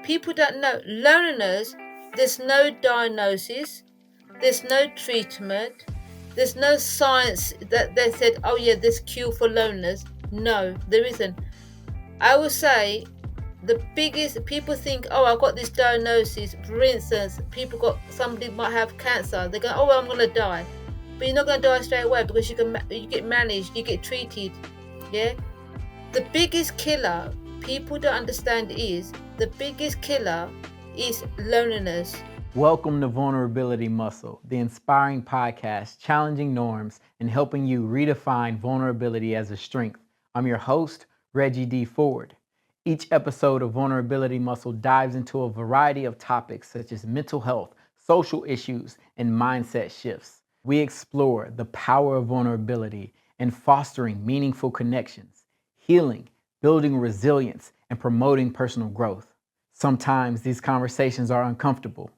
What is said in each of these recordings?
People don't know. Loneliness, there's no diagnosis, there's no treatment, there's no science that they said, oh yeah, there's cure for loneliness. No, there isn't. I would say the biggest, people think, oh, I've got this diagnosis. For instance, somebody might have cancer. They go, oh, well, I'm going to die. But you're not going to die straight away because you get managed, you get treated. Yeah. The biggest killer people don't understand is the biggest killer is loneliness. Welcome to Vulnerability Muscle, the inspiring podcast challenging norms and helping you redefine vulnerability as a strength. I'm your host, Reggie D. Ford. Each episode of Vulnerability Muscle dives into a variety of topics such as mental health, social issues, and mindset shifts. We explore the power of vulnerability and fostering meaningful connections, healing, building resilience, and promoting personal growth. Sometimes these conversations are uncomfortable,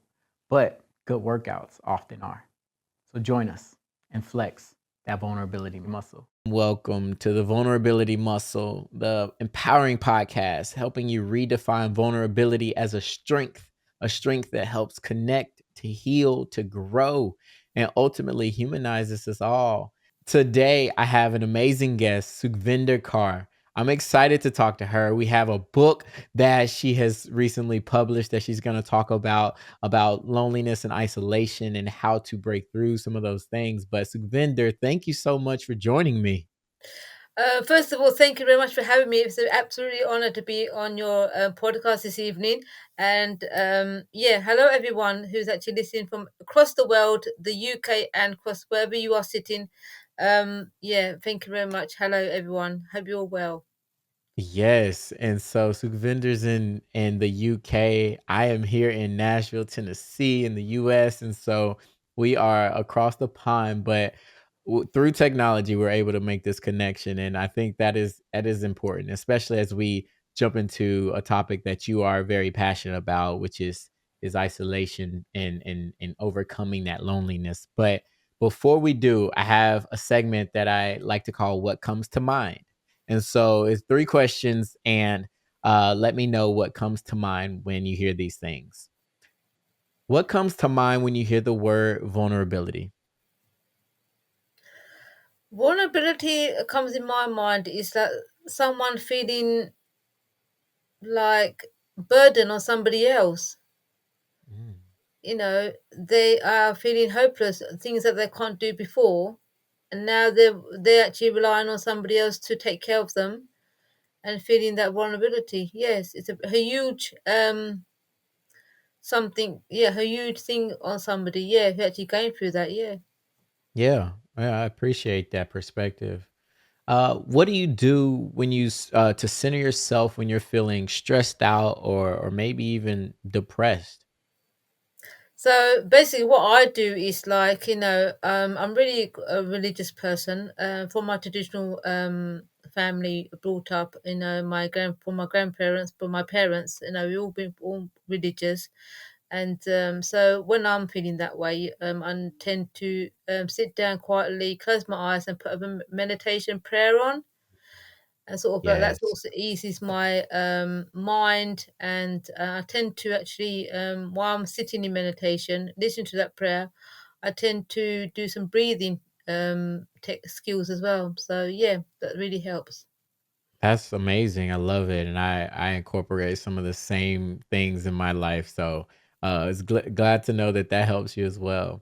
but good workouts often are. So join us and flex that vulnerability muscle. Welcome to the Vulnerability Muscle, the empowering podcast, helping you redefine vulnerability as a strength that helps connect, to heal, to grow, and ultimately humanizes us all. Today, I have an amazing guest, Sukhvinder Kaur. I'm excited to talk to her. We have a book that she has recently published that she's going to talk about loneliness and isolation and how to break through some of those things. But Sukhvinder, thank you so much for joining me. First of all, thank you very much for having me. It's an absolutely honor to be on your podcast this evening. And yeah, hello everyone who's actually listening from across the world, the UK, and across wherever you are sitting. Yeah, thank you very much. Hello everyone. Hope you're well. Yes, and so Sukhvinder's in the UK. I am here in Nashville, Tennessee, in the US, and so we are across the pond. But through technology, we're able to make this connection, and I think that is important, especially as we jump into a topic that you are very passionate about, which is isolation and overcoming that loneliness. But before we do, I have a segment that I like to call "What Comes to Mind." And so it's three questions, and let me know what comes to mind when you hear these things. What comes to mind when you hear the word vulnerability? Vulnerability comes in my mind is that someone feeling like burden on somebody else. Mm. They are feeling hopeless, things that they can't do before, and now they're actually relying on somebody else to take care of them and feeling that vulnerability. Yes, it's a huge something. Yeah, a huge thing on somebody. Yeah, who actually going through that. Yeah. Yeah, I appreciate that perspective. What do you do when to center yourself when you're feeling stressed out or maybe even depressed? So basically, what I do is like, I'm really a religious person. From my traditional family, brought up, from my grandparents, but my parents, we all been all religious, and so when I'm feeling that way, I tend to sit down quietly, close my eyes, and put a meditation prayer on, and sort of like that sort Yes. of eases my mind. And I tend to actually, while I'm sitting in meditation, listen to that prayer, I tend to do some breathing tech skills as well. So yeah, that really helps. That's amazing. I love it, and I incorporate some of the same things in my life. So it's glad to know that that helps you as well.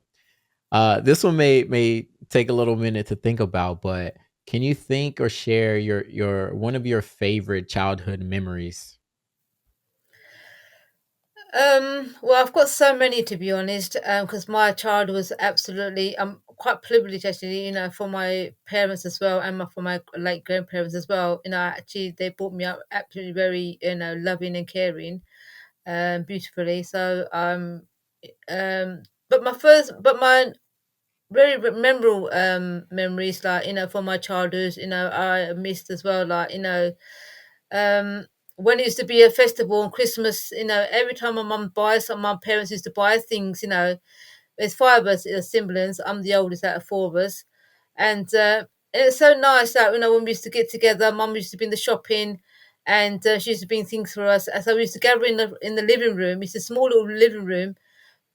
This one may take a little minute to think about, but can you think or share your one of your favorite childhood memories? Well, I've got so many, to be honest, because my child was absolutely, I'm quite privileged actually, for my parents as well, and for my late grandparents as well. Actually, they brought me up absolutely very, loving and caring, beautifully. So, but my very memorable memories, like from my childhood, I missed as well, like um when it used to be a festival on Christmas, every time my mum buys some, my parents used to buy things. There's five of us, siblings. I'm the oldest out of four of us, and it's so nice that when we used to get together, mum used to be in the shopping, and she used to bring things for us. And so we used to gather in the living room. It's a small little living room,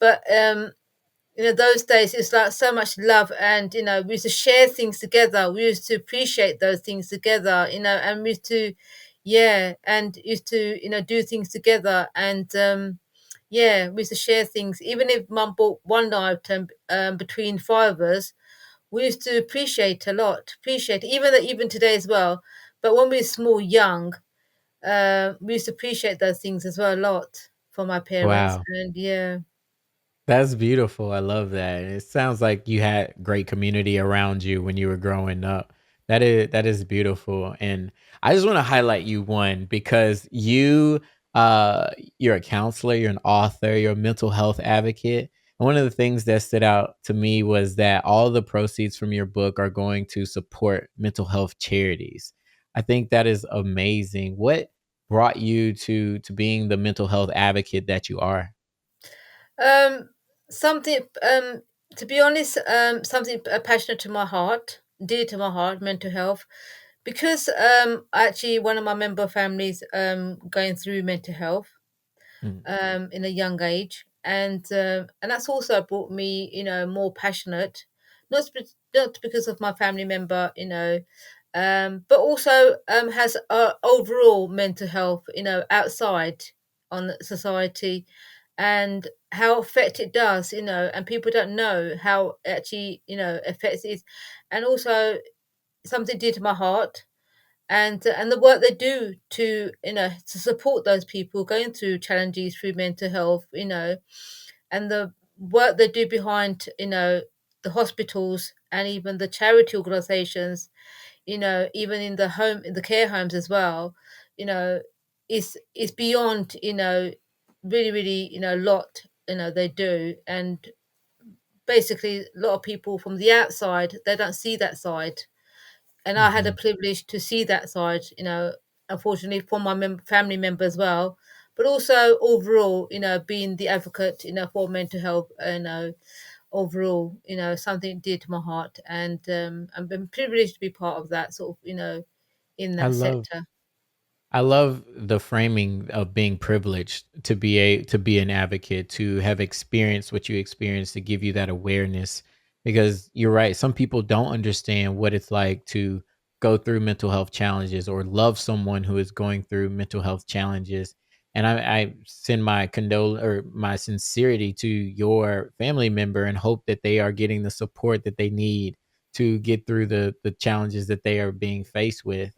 but those days it's like so much love, and we used to share things together. We used to appreciate those things together, and we used to, yeah, and used to do things together, and yeah, we used to share things. Even if mum bought one item between five of us, we used to appreciate a lot, appreciate even today as well. But when we were small, young, we used to appreciate those things as well a lot from my parents, Wow. and yeah. That's beautiful. I love that. It sounds like you had great community around you when you were growing up. That is beautiful. And I just want to highlight you one because you're a counselor, you're an author, you're a mental health advocate. And one of the things that stood out to me was that all the proceeds from your book are going to support mental health charities. I think that is amazing. What brought you to being the mental health advocate that you are? Um, something, to be honest, something passionate to my heart, dear to my heart, mental health, because actually one of my member families going through mental health Mm, in a young age, and that's also brought me more passionate, not because of my family member, but also has overall mental health, outside on society, and how affect it does, and people don't know how actually affects it, and also something dear to my heart, and the work they do to support those people going through challenges through mental health, and the work they do behind the hospitals and even the charity organizations, even in the care homes as well, you know, is beyond, really, really, a lot, they do. And basically, a lot of people from the outside, they don't see that side. And I had a mhm. privilege to see that side, unfortunately, from my family member as well. But also overall, being the advocate, for mental health, overall, something dear to my heart, and I've been privileged to be part of that sort of, in I that love sector. I love the framing of being privileged to be an advocate, to have experienced what you experienced, to give you that awareness. Because you're right, some people don't understand what it's like to go through mental health challenges or love someone who is going through mental health challenges. And I send my or my sincerity to your family member and hope that they are getting the support that they need to get through the challenges that they are being faced with.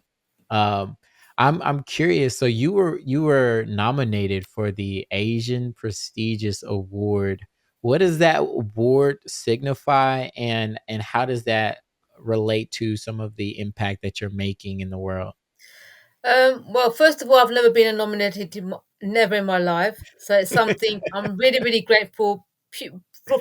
Um, I'm curious. So you were nominated for the Asian Prestigious Award. What does that award signify, and how does that relate to some of the impact that you're making in the world? Well, first of all, I've never been nominated, never in my life. So it's something I'm really, really grateful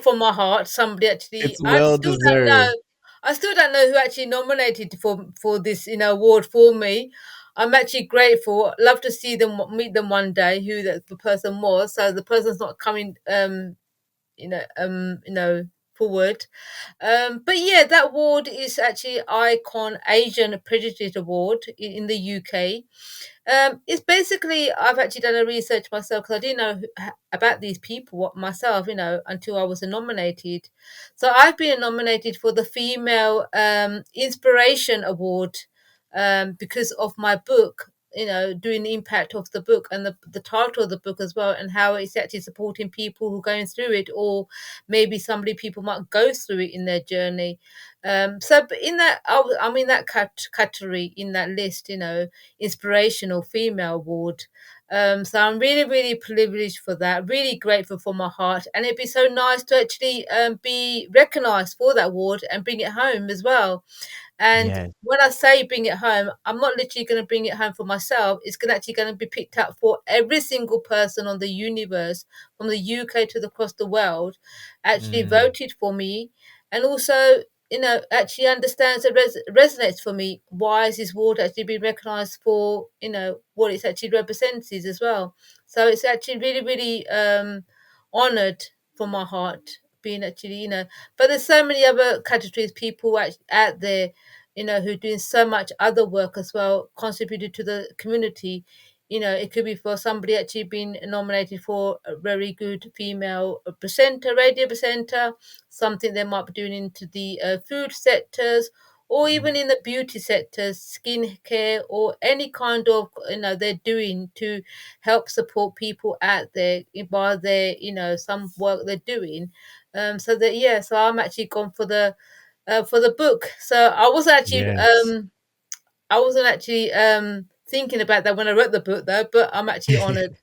from my heart. Somebody actually, It's well still don't know. deserved. I still don't know who actually nominated for this, award for me. I'm actually grateful. Love to see them, meet them one day, who the person was. So the person's not coming, forward. But yeah, that award is actually Icon Asian Prejudice Award in the UK. It's basically, I've actually done a research myself because I didn't know about these people myself, until I was nominated. So I've been nominated for the Female Inspiration Award, because of my book, doing the impact of the book and the title of the book as well, and how it's actually supporting people who are going through it, or maybe somebody people might go through it in their journey. So but in that, I'm in that category, in that list, inspirational female award. So I'm really, really privileged for that. Really grateful for my heart, and it'd be so nice to actually be recognised for that award and bring it home as well. And Yes. when I say bring it home, I'm not literally going to bring it home for myself. It's actually going to be picked up for every single person on the universe, from the UK to across the world, actually Mm, voted for me, and also, actually understands and resonates for me. Why is this award actually being recognised for, what it actually represents as well? So it's actually really, really honoured from my heart, being actually, but there's so many other categories, people out there, who are doing so much other work as well, contributed to the community. It could be for somebody actually being nominated for a very good female presenter, radio presenter, something they might be doing into the food sectors, or even in the beauty sectors, skincare, or any kind of they're doing to help support people out there by their some work they're doing. So that yeah, so I'm actually gone for the book. So Yes. I wasn't actually thinking about that when I wrote the book though, but I'm actually honoured.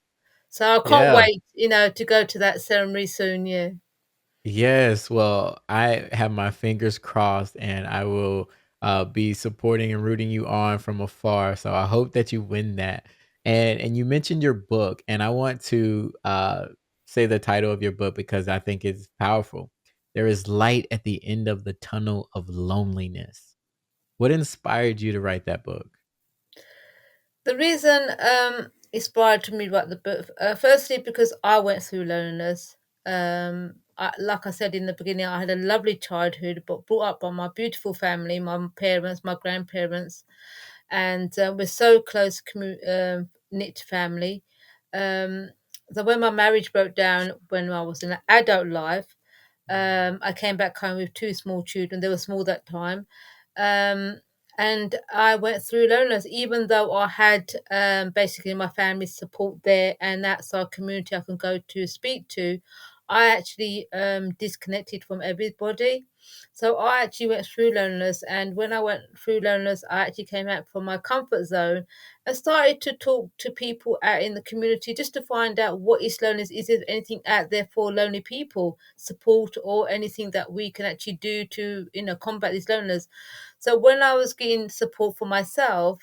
So I can't Yeah. wait, to go to that ceremony soon. Yeah. Yes, well, I have my fingers crossed and I will be supporting and rooting you on from afar. So I hope that you win that. And you mentioned your book, and I want to say the title of your book because I think it's powerful. There is light at the end of the tunnel of loneliness. What inspired you to write that book? The reason inspired to me to write the book, firstly, because I went through loneliness. Like I said in the beginning, I had a lovely childhood, but brought up by my beautiful family, my parents, my grandparents, and we're so close, knit family. Um, so when my marriage broke down, when I was in an adult life, I came back home with two small children. They were small that time. Um, and I went through loneliness, even though I had basically my family support there, and that's our community I can go to speak to. I actually disconnected from everybody. So I actually went through loneliness. And when I went through loneliness, I actually came out from my comfort zone. I started to talk to people out in the community just to find out what is loneliness. Is there anything out there for lonely people, support, or anything that we can actually do to, combat this loneliness? So when I was getting support for myself,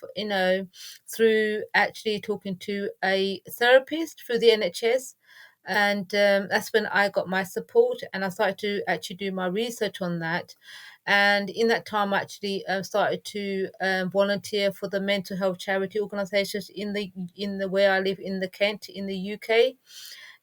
through actually talking to a therapist through the NHS, and that's when I got my support, and I started to actually do my research on that. And in that time, I actually started to volunteer for the mental health charity organisations in the where I live in the Kent in the UK,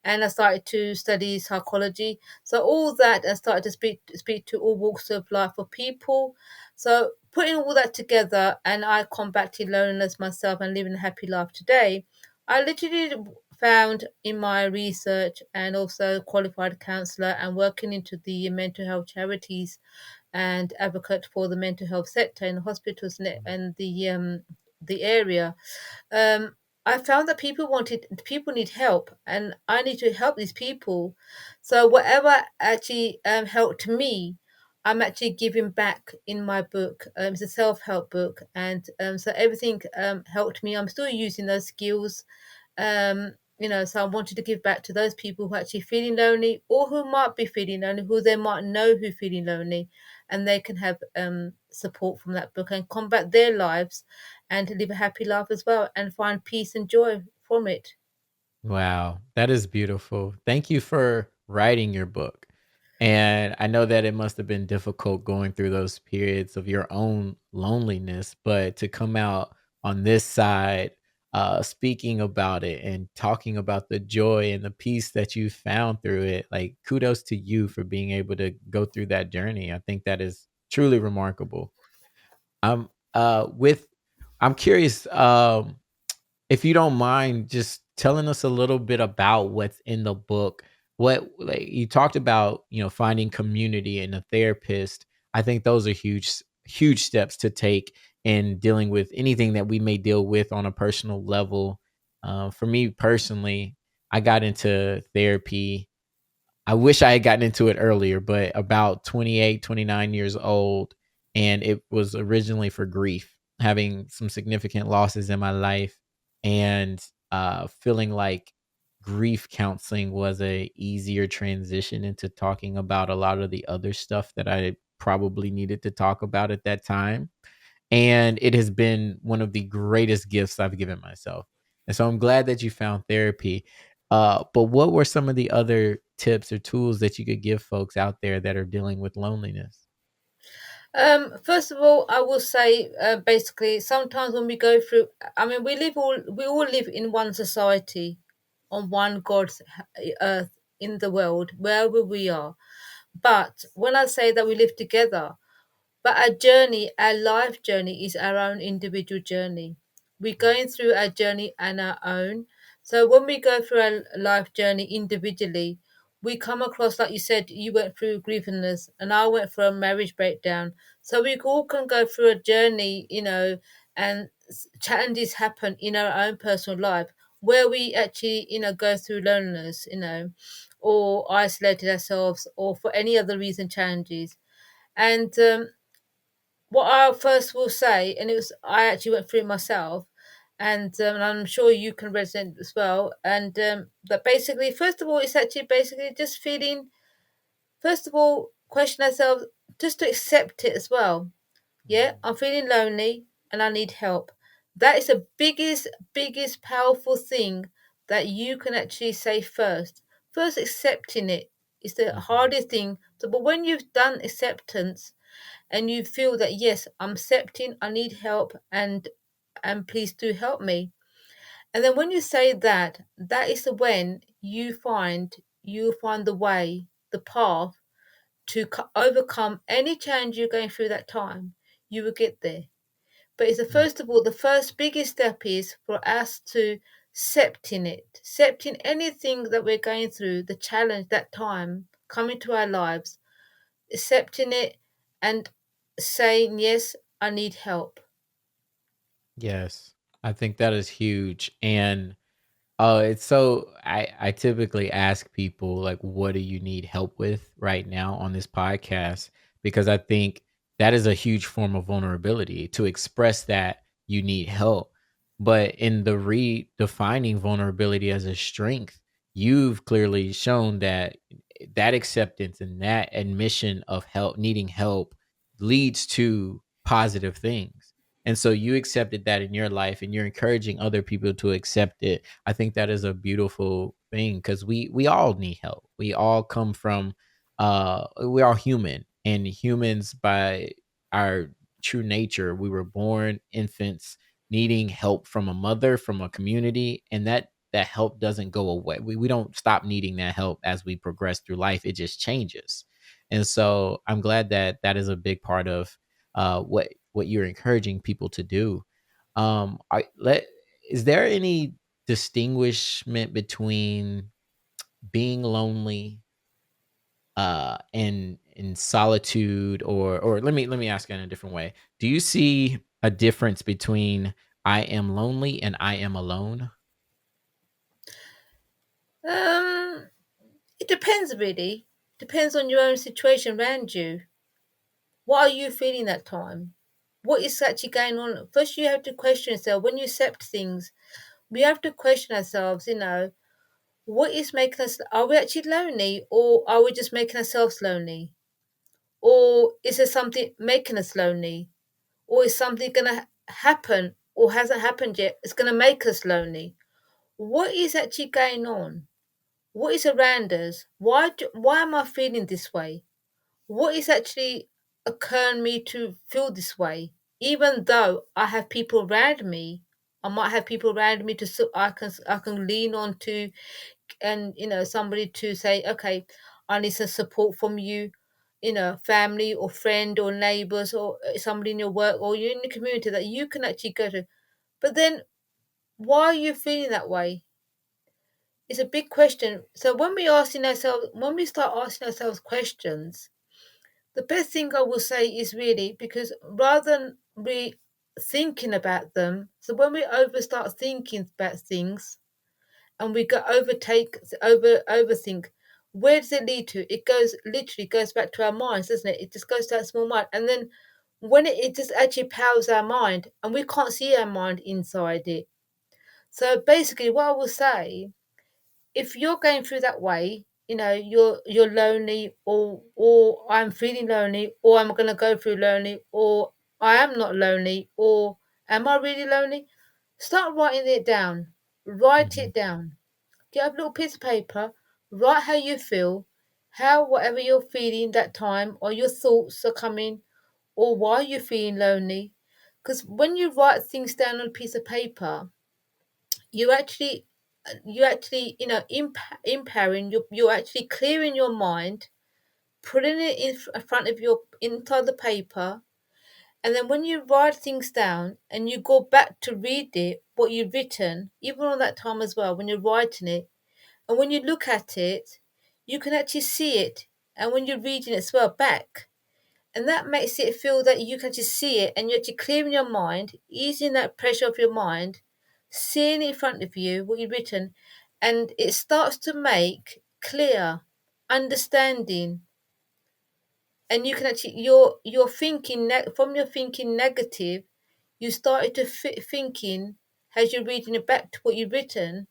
and I started to study psychology. So all that, I started to speak to all walks of life of people. So putting all that together, and I combated loneliness myself and living a happy life today. I literally found in my research and also qualified counsellor and working into the mental health charities and advocate for the mental health sector in the hospitals and the area. um, I found that people need help, and I need to help these people. So whatever actually helped me, I'm actually giving back in my book. It's a self-help book, and so everything helped me. I'm still using those skills. So I wanted to give back to those people who are actually feeling lonely, or who might be feeling lonely, who they might know who feeling lonely, and they can have support from that book and combat their lives and live a happy life as well and find peace and joy from it. Wow, that is beautiful. Thank you for writing your book. And I know that it must have been difficult going through those periods of your own loneliness, but to come out on this side, speaking about it and talking about the joy and the peace that you found through it, like kudos to you for being able to go through that journey. I think that is truly remarkable. I'm with I'm curious, if you don't mind just telling us a little bit about what's in the book. What, like, you talked about, finding community and a therapist. I think those are huge steps to take in dealing with anything that we may deal with on a personal level. For me personally, I got into therapy. I wish I had gotten into it earlier, but about 28, 29 years old. And it was originally for grief, having some significant losses in my life, and feeling like grief counseling was a easier transition into talking about a lot of the other stuff that I probably needed to talk about at that time. And it has been one of the greatest gifts I've given myself. And so I'm glad that you found therapy. But what were some of the other tips or tools that you could give folks out there that are dealing with loneliness? First of all, I will say, basically, sometimes when we go through, I mean, we all live in one society, on one God's earth in the world, wherever we are. But when I say that we live together, But our journey, our life journey, is our own individual journey. We're going through our journey on our own. So when we go through our life journey individually, we come across, like you said, you went through grievances and I went through a marriage breakdown. So we all can go through a journey, and challenges happen in our own personal life where we actually, go through loneliness, or isolated ourselves, or for any other reason, challenges. And what I first will say, and it was I actually went through it myself, and I'm sure you can resonate as well. And that basically, first of all, it's actually basically just feeling. First of all, question ourselves, just to accept it as well. Yeah, I'm feeling lonely and I need help. That is the biggest powerful thing that you can actually say first. First, accepting it is the Mhm. hardest thing. So, but when you've done acceptance and you feel that yes, I'm accepting, I need help, and please do help me. And then when you say that, that is when you find the way, the path to overcome any change you're going through that time. You will get there. But it's the Mm. first of all, the first biggest step is for us to accepting it, accepting anything that we're going through, the challenge that time coming to our lives, accepting it and saying, yes, I need help. Yes, I think that is huge. And oh, it's so I typically ask people like, what do you need help with right now on this podcast? Because I think that is a huge form of vulnerability to express that you need help. But in the redefining vulnerability as a strength, you've clearly shown that that acceptance and that admission of help, needing help, leads to positive things. And so you accepted that in your life and you're encouraging other people to accept it. I think that is a beautiful thing because we all need help. We all come from we're all human, and humans by our true nature, we were born infants needing help from a mother, from a community, and that help doesn't go away. We don't stop needing that help as we progress through life. It just changes. And so I'm glad that that is a big part of what you're encouraging people to do. Is there any distinguishment between being lonely and in solitude, or let me ask it in a different way. Do you see a difference between I am lonely and I am alone? Um, it depends really. Depends on your own situation around you. What are you feeling that time? What is actually going on? First, you have to question yourself. When you accept things, we have to question ourselves, what is making us, are we actually lonely or are we just making ourselves lonely? Or is there something making us lonely? Or is something going to happen or hasn't happened yet? It's going to make us lonely. What is actually going on? What is around us? Why am I feeling this way? What is actually occurring me to feel this way? Even though I have people around me, I might have people around me to so I can lean on to, and somebody to say, okay, I need some support from you, family or friend or neighbors or somebody in your work or you in the community that you can actually go to. But then, why are you feeling that way? It's a big question. So when we start asking ourselves questions, the best thing I will say is really, because rather than we thinking about them, so when we start thinking about things and we go overthink, where does it lead to? It goes back to our minds, doesn't it? It just goes to that small mind, and then when it just actually powers our mind, and we can't see our mind inside it. So basically, what I will say, if you're going through that way, you're lonely, or I'm feeling lonely, or I'm gonna go through lonely, or I am not lonely, or am I really lonely? Start writing it down. Write Mhm. it down. Get a little piece of paper, write how you feel, how whatever you're feeling that time, or your thoughts are coming, or why you're feeling lonely. Because when you write things down on a piece of paper, you actually empowering, you're actually clearing your mind, putting it in front of your inside the paper, And then when you write things down and you go back to read it, what you've written, even on that time as well, when you're writing it, and when you look at it, you can actually see it. And when you're reading it as well back, and that makes it feel that you can just see it and you're actually clearing your mind, easing that pressure of your mind, seeing in front of you what you've written, and it starts to make clear understanding. And you can actually you're thinking from your thinking negative, you started to thinking as you're reading it back to what you've written,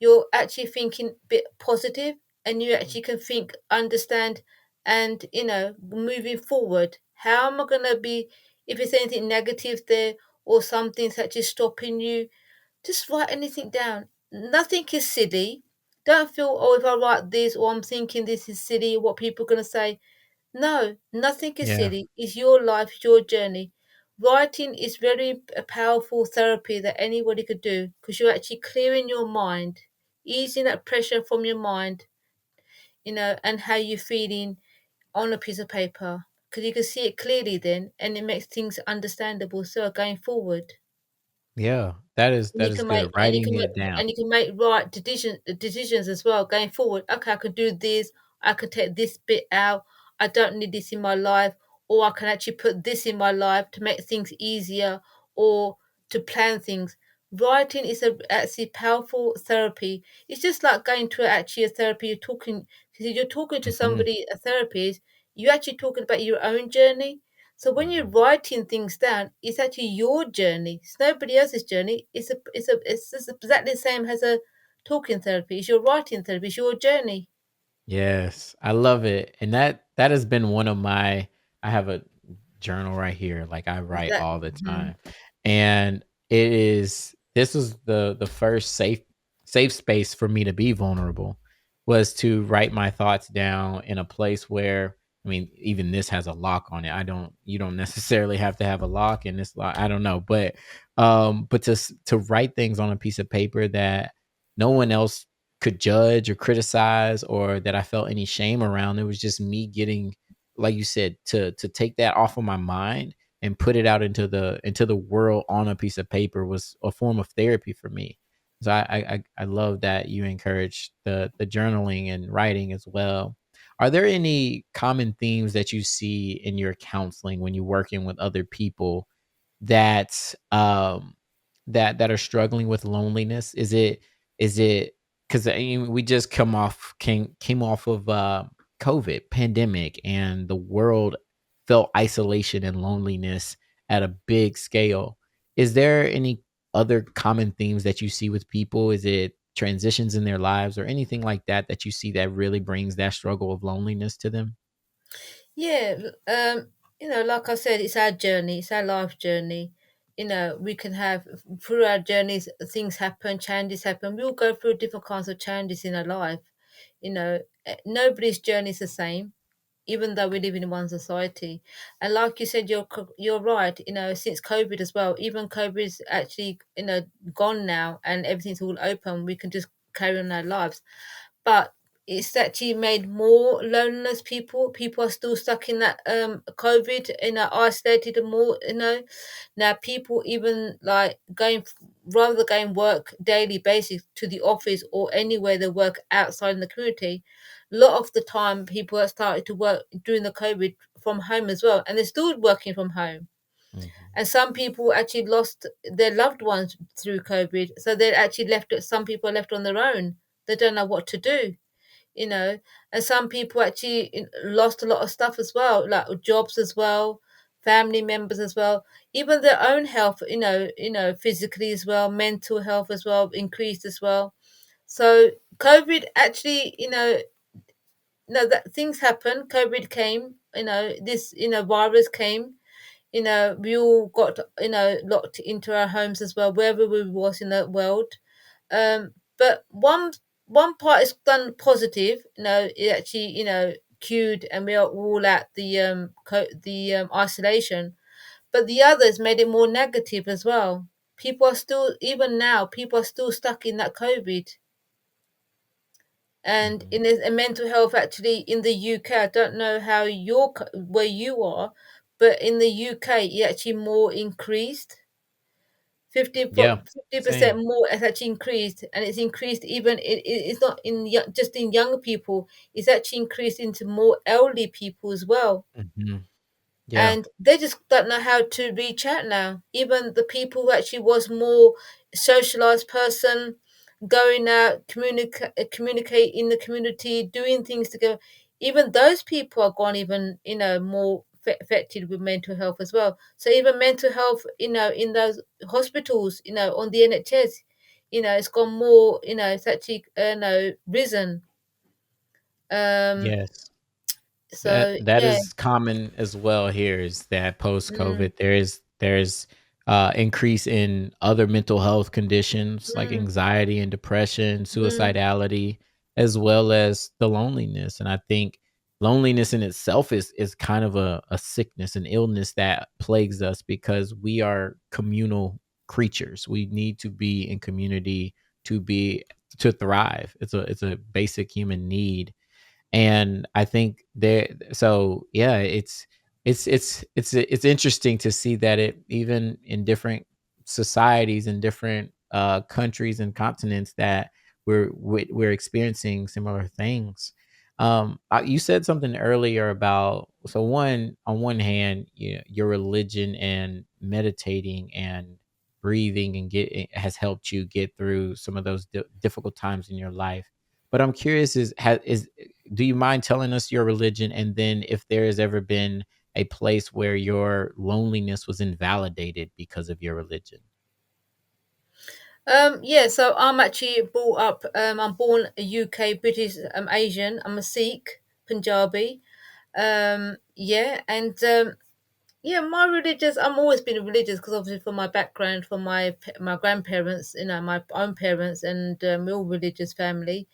you're actually thinking a bit positive, and you actually can think, understand, and moving forward. How am I gonna be if there's anything negative there or something's actually stopping you? Just write anything down. Nothing is silly. Don't feel, oh, if I write this or I'm thinking this is silly, what people are gonna say. No, nothing is Yeah. silly. It's your life, it's your journey. Writing is very a powerful therapy that anybody could do because you're actually clearing your mind, easing that pressure from your mind, and how you're feeling on a piece of paper because you can see it clearly then, and it makes things understandable. So going forward. Yeah. And That you is can make good. Writing it down. and you can make right decisions as well going forward. Okay, I can do this. I can take this bit out. I don't need this in my life, or I can actually put this in my life to make things easier or to plan things. Writing is a actually powerful therapy. It's just like going to actually a therapy. You're talking because you're talking to Mhm. somebody, a therapist. You're actually talking about your own journey. So when you're Mhm. writing things down, it's actually your journey. It's nobody else's journey. It's just exactly the same as a talking therapy. It's your writing therapy. It's your journey. Yes, I love it, and that has been one of my I have a journal right here, like, I write That all the mhm. time, and it is this is the first safe space for me to be vulnerable, was to write my thoughts down in a place where I mean, even this has a lock on it. I don't You don't necessarily have to have a lock in this lock, I don't know, but to write things on a piece of paper that no one else could judge or criticize or that I felt any shame around. It was just me getting, like you said, to take that off of my mind and put it out into the world on a piece of paper was a form of therapy for me. So I love that you encourage the journaling and writing as well. Are there any common themes that you see in your counseling when you're working with other people that that are struggling with loneliness? Is it because we just came off of COVID pandemic, and the world felt isolation and loneliness at a big scale. Is there any other common themes that you see with people? Is it transitions in their lives or anything like that that you see that really brings that struggle of loneliness to them? Yeah, like I said, it's our journey, it's our life journey. We can have through our journeys, things happen, changes happen. We all go through different kinds of changes in our life. Nobody's journey is the same, even though we live in one society. And like you said, you're right. Since COVID as well, even COVID is actually gone now, and everything's all open. We can just carry on our lives, but it's actually made more loneliness. People are still stuck in that COVID, isolated and more. Now people even like rather than going work daily basis to the office or anywhere they work outside in the community. A lot of the time people have started to work during the COVID from home as well, and they're still working from home. Mhm. And some people actually lost their loved ones through COVID, so they're actually left. Some people are left on their own. They don't know what to do, you know. And some people actually lost a lot of stuff as well, like jobs as well, family members as well, even their own health. Physically as well, mental health as well increased as well. So COVID actually, no, that things happen. COVID came, this, virus came. We all got, locked into our homes as well, wherever we was in the world. But one part is done positive. It actually, cured, and we are all at the isolation. But the others made it more negative as well. People are still, even now, people are still stuck in that COVID. And in mental health, actually, in the UK, I don't know how where you are, but in the UK, it actually more increased. 50 Yeah, 50% same. more has actually increased, and it's increased even it's not in just in younger people. It's actually increased into more elderly people as well, Mhm. Yeah. and they just don't know how to reach out now. Even the people who actually was more socialized person, going out, communicate in the community, doing things together. Even those people are gone even more affected with mental health as well. So even mental health, in those hospitals, on the NHS, it's gone more. It's actually risen. Um. Yes. That So that yeah. is common as well here is that post Mm, COVID there's increase in other mental health conditions like mm, anxiety and depression, mm. suicidality, as well as the loneliness. And I think loneliness in itself is kind of a sickness, an illness that plagues us because we are communal creatures. We need to be in community to be to thrive. It's a basic human need, and I think there so yeah, it's interesting to see that it even in different societies and different countries and continents that we're experiencing similar things. You said something earlier about, so one on one hand, your religion and meditating and breathing and get it has helped you get through some of those difficult times in your life. But I'm curious, is do you mind telling us your religion, and then if there has ever been a place where your loneliness was invalidated because of your religion? Yeah, so I'm actually brought up, I'm born a UK, British, Asian. I'm a Sikh, Punjabi. Yeah, and yeah, my religious, I'm always been religious because obviously from my background, from my grandparents, my own parents, and we're all religious family.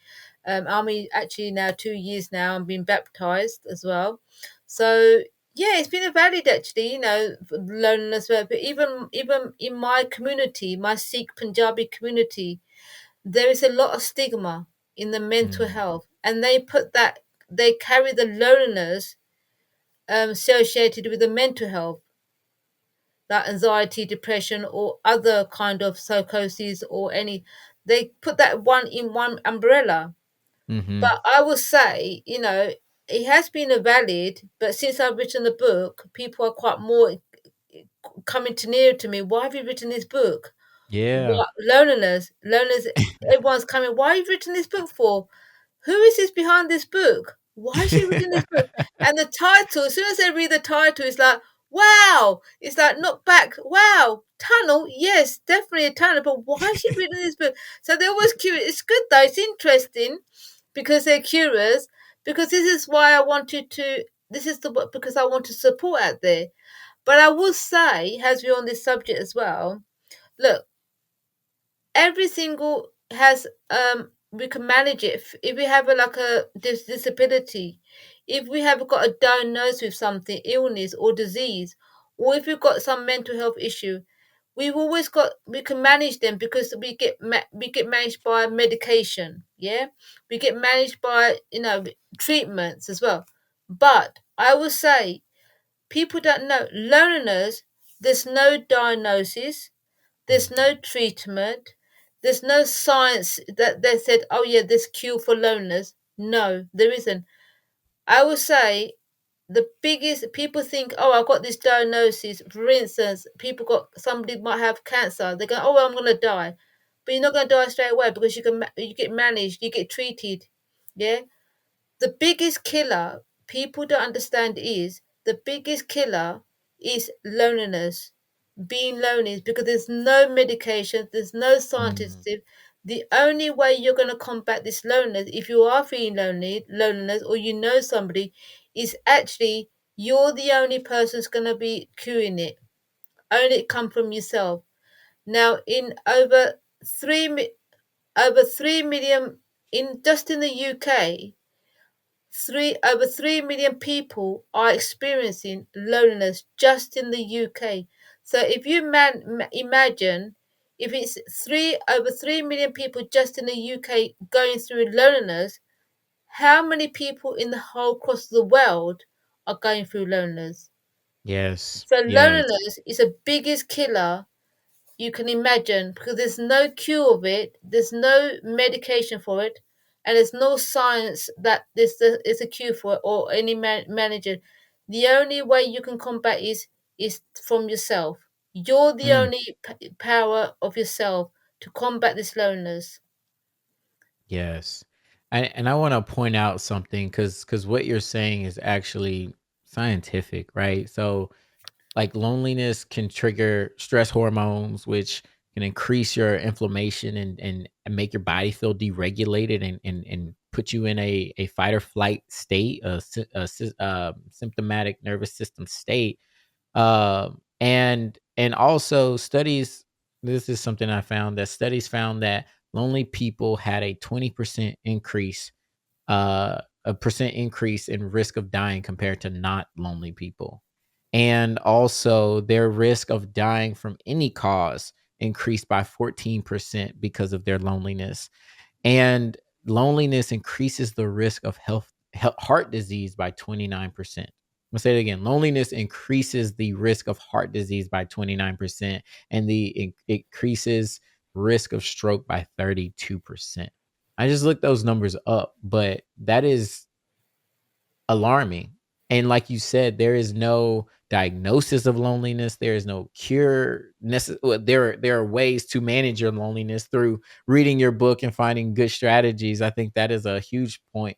I'm actually now 2 years now. I'm being baptized as well. So yeah, it's been a valid actually, for loneliness. But even in my community, my Sikh Punjabi community, there is a lot of stigma in the mental Mm, health, and they carry the loneliness associated with the mental health, that anxiety, depression, or other kind of psychosis, or any. They put that one in one umbrella. mhm. But I will say, it has been a valid, but since I've written the book, people are quite more coming to near to me. Why have you written this book? Yeah. What loneliness, everyone's coming. Why have you written this book for? Who is this behind this book? Why is she reading this book? And the title, as soon as they read the title, it's like, wow. It's like, knock back. Wow. Tunnel. Yes, definitely a tunnel. But why is she reading this book? So they're always curious. It's good though. It's interesting because they're curious. Because this is why I wanted to, this is the because I want to support out there. But I will say, as we're on this subject as well, look, every single has we can manage it if we have like a disability, if we have got a diagnosis with something, illness or disease, or if we've got some mental health issue. We've always got, we can manage them because we get managed by medication. Yeah, we get managed by treatments as well. But I will say, people don't know loneliness. There's no diagnosis, there's no treatment. There's no science that they said, oh yeah, this cure for loneliness. No, there isn't. I would say the biggest, people think, oh, I've got this diagnosis. For instance, people got, somebody might have cancer. They go, oh, well, I'm gonna die, but you're not gonna die straight away because you get managed, you get treated. Yeah, the biggest killer people don't understand is the biggest killer is loneliness, being lonely, because there's no medication, there's no Mm, scientific. The only way you're going to combat this loneliness, if you are feeling loneliness, or somebody, is actually you're the only person who's going to be curing it. Only it come from yourself. Now, in over 3 million, in just in the UK, three over 3 million people are experiencing loneliness just in the UK. So if you imagine, if it's three over 3 million people just in the UK going through loneliness, how many people in the whole across the world are going through loneliness? Yes. So Yes. loneliness is the biggest killer you can imagine, because there's no cure of it, there's no medication for it, and there's no science that this is a cure for it, or any manager. The only way you can combat is from yourself. You're the Mm, only power of yourself to combat this loneliness. yes. And I want to point out something because what you're saying is actually scientific, right? So like loneliness can trigger stress hormones, which can increase your inflammation and make your body feel deregulated and put you in a fight or flight state, symptomatic nervous system state. And also studies. This is something I found, that studies found that lonely people had a 20% increase, a percent increase in risk of dying compared to not lonely people. And also their risk of dying from any cause increased by 14% because of their loneliness. And loneliness increases the risk of heart disease by 29%. I'm gonna say it again. Loneliness increases the risk of heart disease by 29%, and increases risk of stroke by 32%. I just looked those numbers up, but that is alarming. And like you said, there is no diagnosis of loneliness. There is no cure. There are ways to manage your loneliness through reading your book and finding good strategies. I think that is a huge point.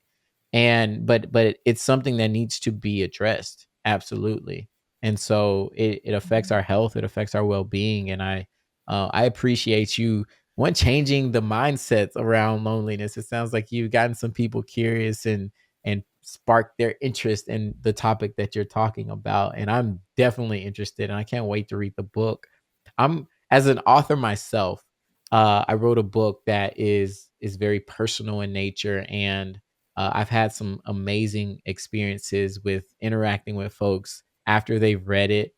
And but it's something that needs to be addressed. Absolutely. And so it affects our health. It affects our well being. And I appreciate you one changing the mindsets around loneliness. It sounds like you've gotten some people curious and spark their interest in the topic that you're talking about. And I'm definitely interested, and I can't wait to read the book. I'm as an author myself, I wrote a book that is very personal in nature, and I've had some amazing experiences with interacting with folks after they've read it.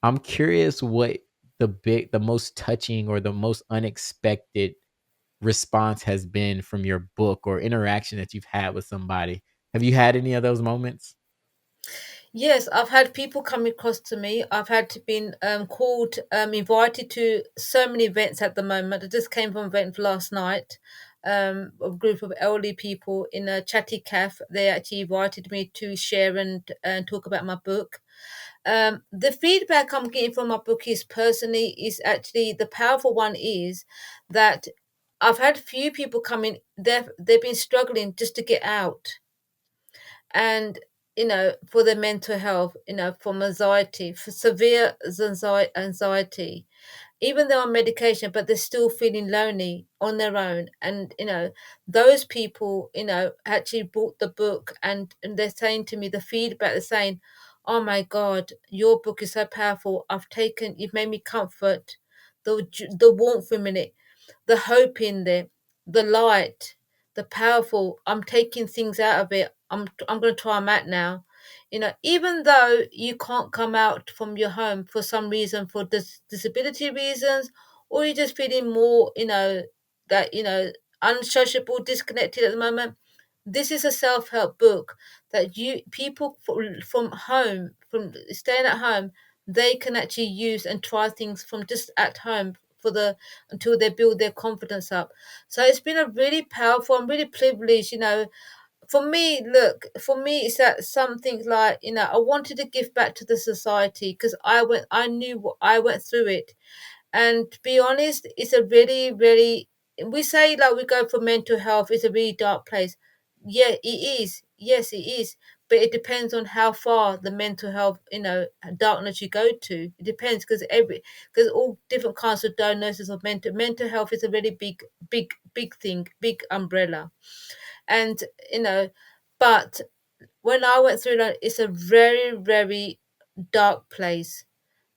I'm curious what the most touching or the most unexpected response has been from your book or interaction that you've had with somebody. Have you had any of those moments? Yes, I've had people come across to me. I've had been called, invited to so many events at the moment. I just came from an event last night. A group of elderly people in a chatty cafe. They actually invited me to share and talk about my book. The feedback I'm getting from my book is personally is actually the powerful one is that I've had few people come in. They've been struggling just to get out, and for their mental health, from anxiety, for severe anxiety, even though on medication, but they're still feeling lonely on their own. And those people actually bought the book, and they're saying to me, the feedback, they're saying, oh my god, your book is so powerful. You've made me comfort, the warmth in it, the hope in there, the light, the powerful. I'm taking things out of it. I'm going to try them out now. Even though you can't come out from your home for some reason, for disability reasons, or you're just feeling more, that unsociable, disconnected at the moment. This is a self-help book that you people from home, from staying at home, they can actually use and try things from just at home for the until they build their confidence up. So it's been a really powerful. I'm really privileged. For me, look, for me, it's that something like I wanted to give back to the society, because I knew what I went through it. And to be honest, it's a really, really, we say like we go for mental health, it's a really dark place. Yeah, it is. Yes, it is. But it depends on how far the mental health, darkness you go to. It depends, because all different kinds of diagnosis of mental health is a really big, big, big thing, big umbrella. And but when I went through that, it's a very, very dark place,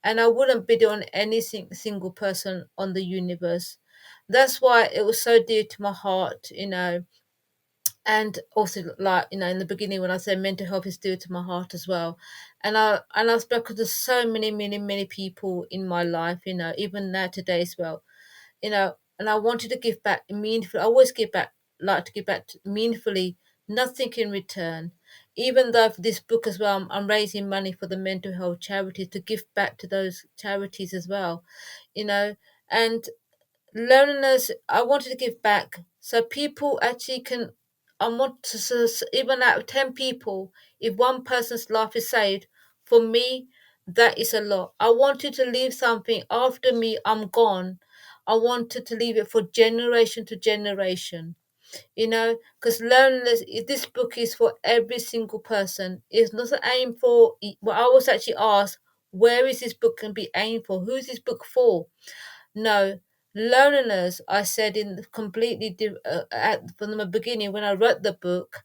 and I wouldn't bid it on any single person on the universe. That's why it was so dear to my heart, and also, like, in the beginning when I said mental health is dear to my heart as well. And I've spoken to so many, many, many people in my life, even now today as well. And I wanted to give back meaningfully. I always give back, like to give back meaningfully, nothing in return. even though for this book as well, I'm raising money for the mental health charities to give back to those charities as well, you know. And loneliness, I wanted to give back so people actually can. I want to even out of 10 people, if one person's life is saved, for me, that is a lot. I wanted to leave something after me, I'm gone. I wanted to leave it for generation to generation, because loneliness, this book is for every single person. It's not aimed for, well, I was actually asked, where is this book can be aimed for? Who is this book for? No, loneliness, I said in completely from the beginning when I wrote the book,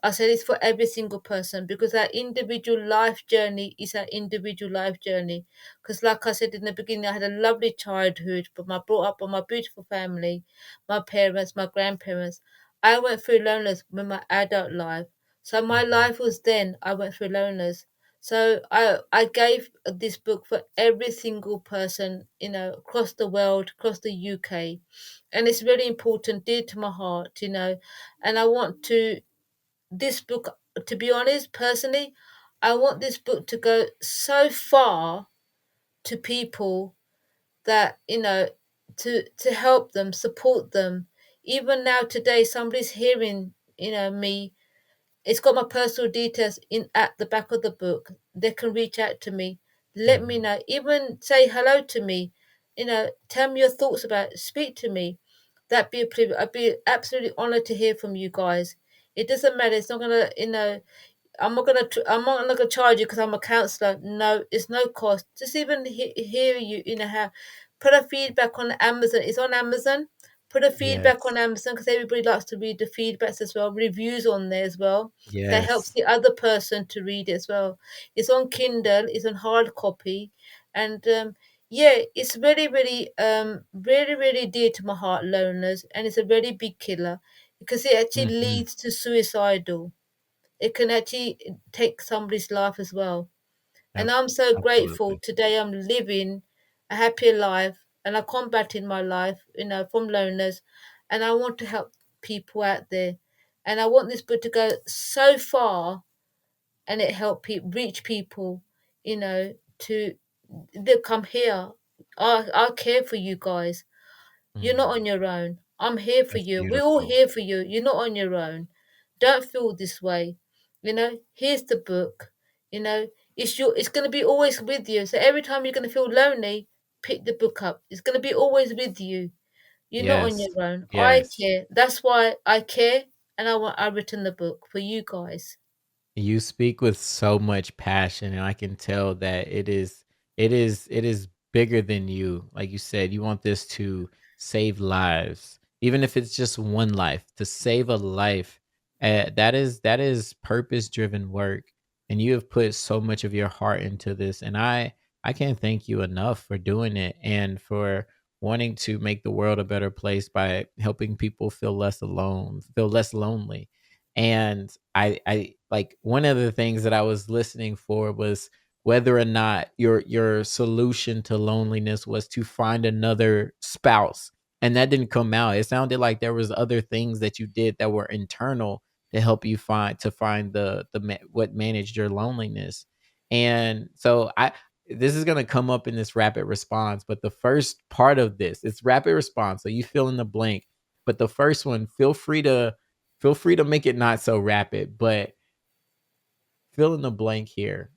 I said it's for every single person because our individual life journey is our individual life journey. Because, like I said in the beginning, I had a lovely childhood, but I brought up by my beautiful family, my parents, my grandparents. I went through loneliness in my adult life. So my Mhm. life was then, I went through loneliness. So I gave this book for every single person, across the world, across the UK, and it's really important, dear to my heart, and I want to this book, to be honest, personally, I want this book to go so far to people that to help them, support them. Even now today, somebody's hearing me, it's got my personal details in at the back of the book. They can reach out to me, let me Mhm. know, even say hello to me, tell me your thoughts about it, speak to me. That'd be a privilege. I'd be absolutely honored to hear from you guys. It doesn't matter. It's not gonna, I'm not gonna charge you because I'm a counselor. No, it's no cost. Just even hear you, how put a feedback on Amazon. It's on Amazon. Put a feedback Yes. on Amazon because everybody likes to read the feedbacks as well. Reviews on there as well. That helps Yes. the other person to read it as well. It's on Kindle. It's on hard copy, and yeah, it's really, really, really, really dear to my heart. Loneliness, and it's a very big killer because it actually Mhm. leads to suicidal. It can actually take somebody's life as well. And I'm so grateful Absolutely. today I'm living a happier life and I'm combating my life, from loneliness. And I want to help people out there. And I want this book to go so far and it help people reach people, to they come here. I care for you guys. You're not Mhm. on your own. I'm here for That's you. We're all beautiful. here for you. You're not on your own. Don't feel this way. Here's the book. You know, it's gonna be always with you. So every time you're gonna feel lonely, pick the book up. It's gonna be always with you. You're not on Yes. your own. I Yes. care. That's why I care and I've written the book for you guys. You speak with so much passion, and I can tell that it is bigger than you. Like you said, you want this to save lives, even if it's just one life. To save a life, that is purpose driven work, and you have put so much of your heart into this. And I can't thank you enough for doing it and for wanting to make the world a better place by helping people feel less alone, feel less lonely. And I like one of the things that I was listening for was whether or not your solution to loneliness was to find another spouse, and that didn't come out. It sounded like there was other things that you did that were internal to help you find what managed your loneliness. And so I this is going to come up in this rapid response, but the first part of this, it's rapid response, so you fill in the blank. But the first one, feel free to make it not so rapid, but fill in the blank here.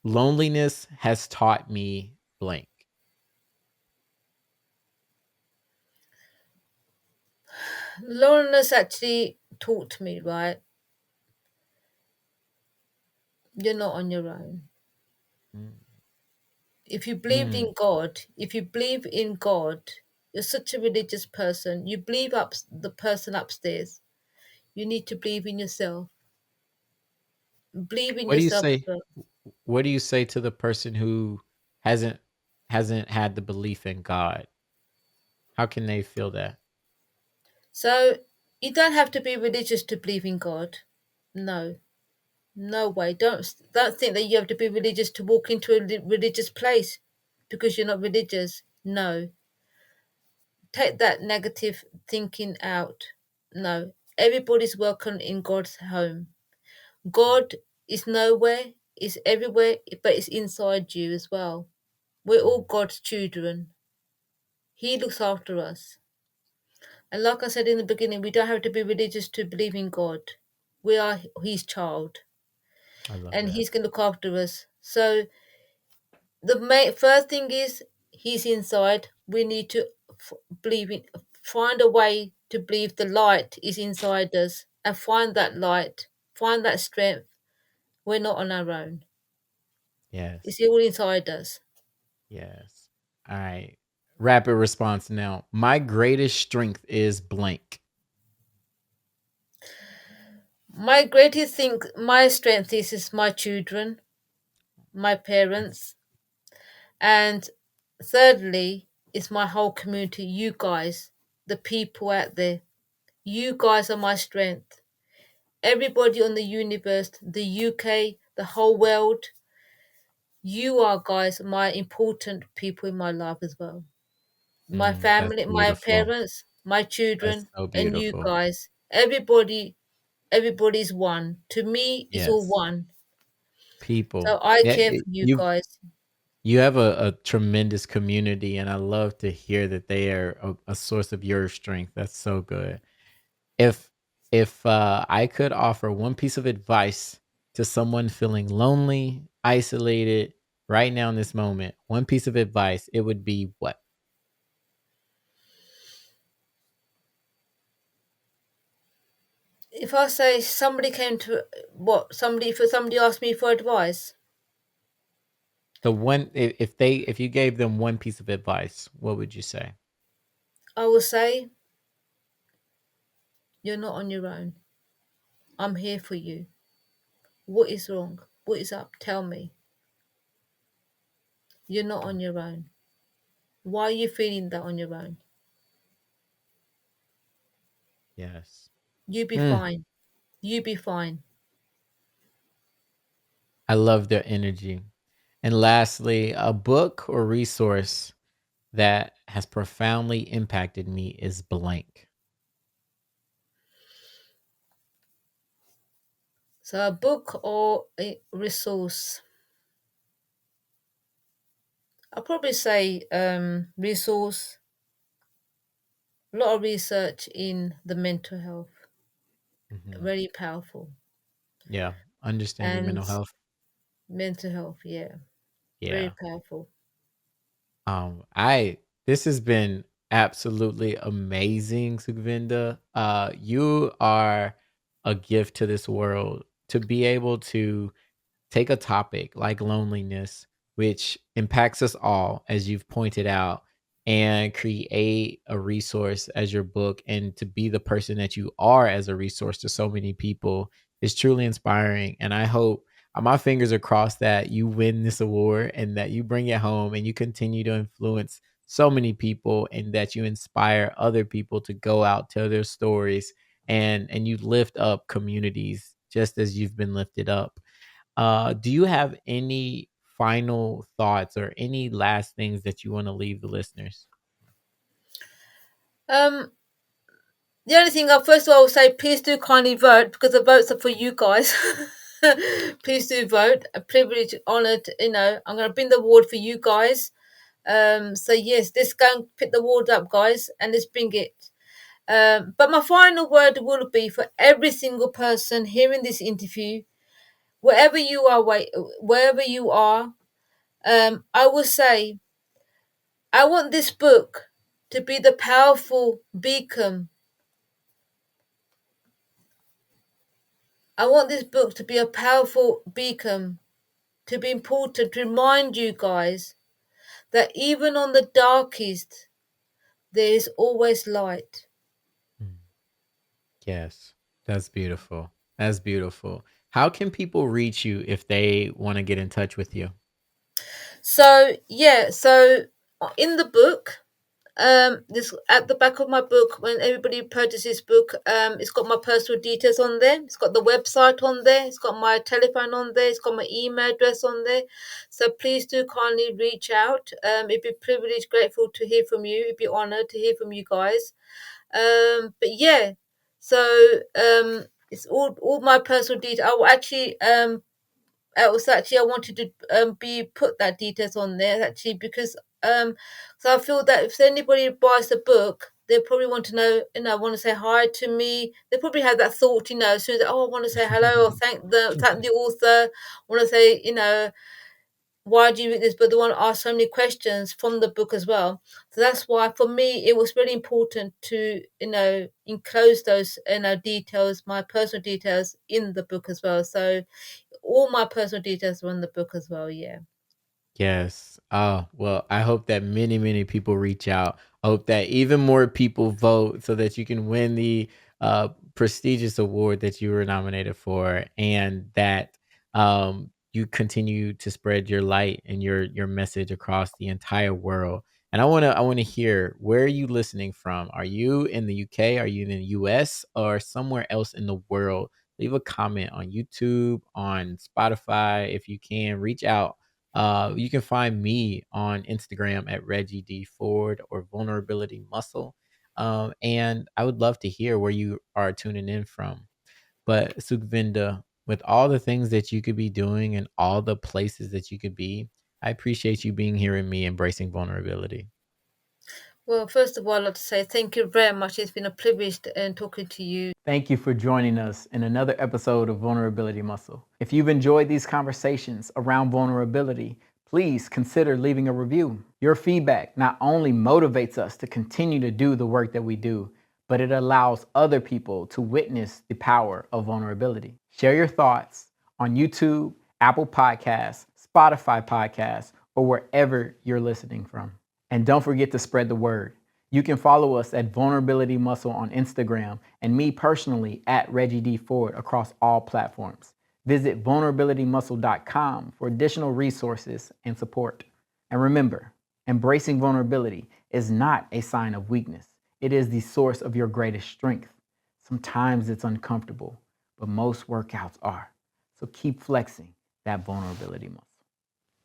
Loneliness has taught me blank. Loneliness actually taught me, right? You're not on your own. Mm, If you believed mm. in God, if you believe in God, you're such a religious person. You believe up the person upstairs. You need to believe in yourself. Believe in What do you yourself as say? well. What do you say to the person who hasn't hasn't had the belief in God? How can they feel that? So you don't have to be religious to believe in God. No, no way. Don't think that you have to be religious to walk into a religious place because you're not religious. No, take that negative thinking out. No, everybody's welcome in God's home. God is nowhere, is everywhere, but it's inside you as well. We're all God's children. He looks after us. And like I said in the beginning, we don't have to be religious to believe in God. We are His child, I love and that. He's going to look after us. So the first thing is He's inside. We need to believe in, find a way to believe the light is inside us, and find that light, find that strength. We're not on our own. It's Yes. all inside us. Yes. All right. Rapid response now. My greatest strength is blank. My greatest thing, my strength is my children, my parents, and thirdly, is my whole community, you guys, the people out there. You guys are my strength. Everybody on the universe, the UK, the whole world, you are guys my important people in my life as well. My That's family, my beautiful. parents, my That's children, so and you beautiful. guys. Everybody's one. To me, it's all Yes. one. People. So I Yeah, care for you guys. you have a tremendous community, and I love to hear that they are a source of your strength. That's so good. If I could offer one piece of advice to someone feeling lonely, isolated right now in this moment, one piece of advice, it would be what? If I say somebody came to what somebody for somebody asked me for advice, The one if you gave them one piece of advice, what would you say? I will say you're not on your own. I'm here for you. What is wrong? What is up? Tell me. You're not on your own. Why are you feeling that on your own? Yes. You be Mm, fine. You be fine. I love their energy. And lastly, a book or resource that has profoundly impacted me is blank. So a book or a resource. I'll probably say resource. A lot of research in the mental health. Mhm. Very powerful. Yeah, understanding And mental health. mental health, yeah. Very Yeah. powerful. I this has been absolutely amazing, Sukhvinda. You are a gift to this world to be able to take a topic like loneliness, which impacts us all, as you've pointed out, and create a resource as your book, and to be the person that you are as a resource to so many people is truly inspiring. And I hope my fingers are crossed that you win this award and that you bring it home and you continue to influence so many people and that you inspire other people to go out, tell their stories, and you lift up communities just as you've been lifted up. Do you have any final thoughts or any last things that you want to leave the listeners? Um, the only thing, first of all, I will say please do kindly vote because the votes are for you guys. Please do vote. A privilege, honoured. I'm going to bring the award for you guys. So yes, let's go and pick the award up, guys, and let's bring it. But my final word will be for every single person hearing this interview, wherever you are, wherever you are. I will say, I want this book to be the powerful beacon. I want this book to be a powerful beacon, to be important, to remind you guys that even on the darkest, there is always light. Mm. Yes, that's beautiful. That's beautiful. How can people reach you if they want to get in touch with you? So, yeah, so in the book, this at the back of my book, when everybody purchases this book, it's got my personal details on there, it's got the website on there, it's got my telephone on there, it's got my email address on there. So please do kindly reach out. It'd be privileged, grateful to hear from you. It'd be honored to hear from you guys. But yeah, so It's all my personal details. I wanted to be put that details on there actually because so I feel that if anybody buys the book, they probably want to know, want to say hi to me. They probably have that thought, as soon as, oh, I want to say hello or thank the author. I want to say, why do you read this? But they want to ask so many questions from the book as well. So that's why for me it was really important to, enclose those, details, my personal details in the book as well. So all my personal details were in the book as well. Yeah. Yes. Oh, well, I hope that many, many people reach out. I hope that even more people vote so that you can win the prestigious award that you were nominated for, and that you continue to spread your light and your message across the entire world. And I want to hear, where are you listening from? Are you in the UK? Are you in the US or somewhere else in the world? Leave a comment on YouTube, on Spotify. If you can, reach out. You can find me on Instagram at Reggie D Ford or Vulnerability Muscle. And I would love to hear where you are tuning in from. But Sukhvinder, with all the things that you could be doing and all the places that you could be, I appreciate you being here and me embracing vulnerability. Well, first of all, I'd like to say thank you very much. It's been a privilege talking to you. Thank you for joining us in another episode of Vulnerability Muscle. If you've enjoyed these conversations around vulnerability, please consider leaving a review. Your feedback not only motivates us to continue to do the work that we do, but it allows other people to witness the power of vulnerability. Share your thoughts on YouTube, Apple Podcasts, Spotify Podcasts, or wherever you're listening from. And don't forget to spread the word. You can follow us at Vulnerability Muscle on Instagram and me personally at Reggie D Ford across all platforms. Visit vulnerabilitymuscle.com for additional resources and support. And remember, embracing vulnerability is not a sign of weakness. It is the source of your greatest strength. Sometimes it's uncomfortable, but most workouts are. So keep flexing that vulnerability muscle.